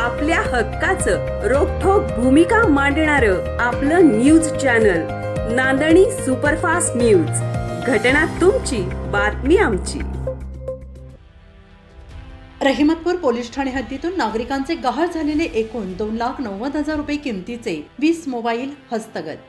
आपल्या हक्काचं रोखठोक भूमिका मांडणारं आपलं न्यूज चॅनल नांदणी सुपरफास्ट न्यूज. घटना तुमची, बातमी आमची. रहिमतपूर पोलीस ठाणे हद्दीतून नागरिकांचे गहाळ झालेले एकूण 2,90,000 रुपये किमतीचे 20 मोबाईल हस्तगत.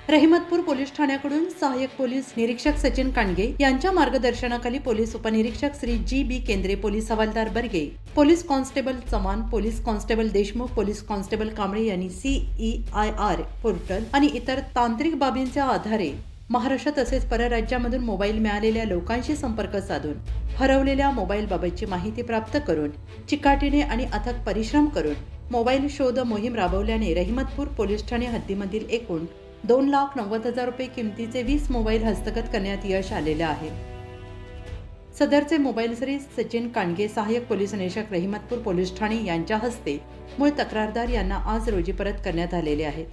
रहिमतपूर पोलीस ठाण्याकडून सहाय्यक पोलीस निरीक्षक सचिन कांडगे यांच्या मार्गदर्शनाखाली पोलीस उपनिरीक्षक श्री जी.बी. केंद्रे, पोलीस हवालदार Barge, police constable Chavan, police constable Deshmukh, police constable Kamble यांनी CEIR पोर्टल आणि इतर तांत्रिक बाबींच्या आधारे महाराष्ट्र तसेच परराज्यामधून मोबाईल मिळालेल्या लोकांशी संपर्क साधून हरवलेल्या मोबाईलबाबतची माहिती प्राप्त करून चिकाटीने आणि अथक परिश्रम करून मोबाईल शोध मोहीम राबवल्याने रहिमतपूर पोलीस ठाणे हद्दीमधील एकूण 2,90,000 रुपये किमतीचे 20 मोबाईल हस्तगत करण्यात यश आलेले आहे. सदरचे मोबाईल श्री सचिन कांडगे, सहाय्यक पोलीस निरीक्षक रहिमतपूर पोलीस ठाणे यांच्या हस्ते मूळ तक्रारदार यांना आज रोजी परत करण्यात आलेले आहेत.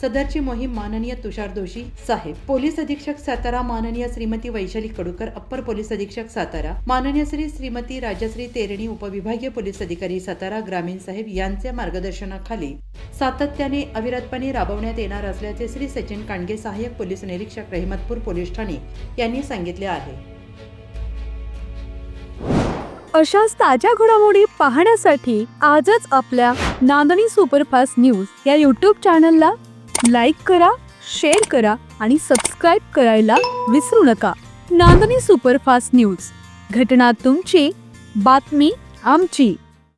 सदरची मोहीम माननीय तुषार दोशी साहेब, पोलीस अधीक्षक सातारा, माननीय श्रीमती वैशाली कडूकर, अप्पर पोलीस अधीक्षक सातारा, माननीय श्रीमती राजश्री तेरणी, उपविभागीय पोलीस अधिकारी सातारा ग्रामीण साहेब यांच्या मार्गदर्शनाखाली सातत्याने अविरतपणे राबवण्यात येणार असल्याचे श्री सचिन कांडगे, सहाय्यक पोलीस निरीक्षक रहिमतपूर पोलीस ठाणे यांनी सांगितले आहे. अशाच ताज्या घडामोडी पाहण्यासाठी आजच आपल्या नांदणी सुपरफास्ट न्यूज या YouTube चॅनलला लाईक करा, शेअर करा आणि सबस्क्राईब करायला विसरू नका. नांदणी सुपरफास्ट न्यूज, घटना तुमची, बातमी आमची.